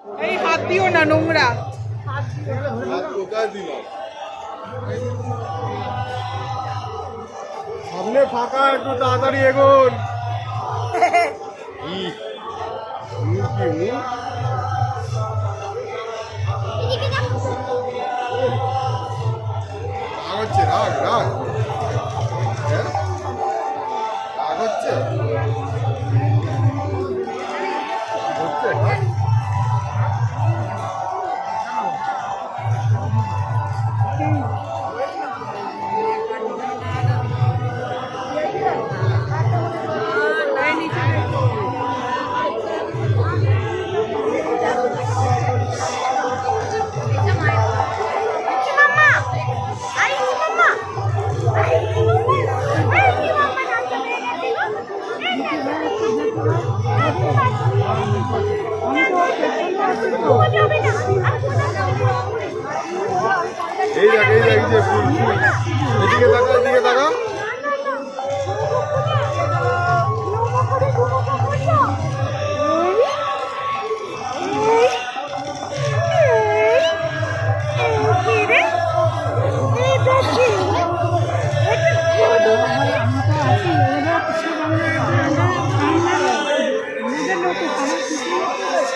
এই হাত দিও না, নোংরা। সামনে ফাঁকা, একটু তাড়াতাড়ি এগোন। রাগ হচ্ছে, রাগ রাগ রাগ হচ্ছে। এই দেখ, এই দেখ, এই যে ফুল ফুল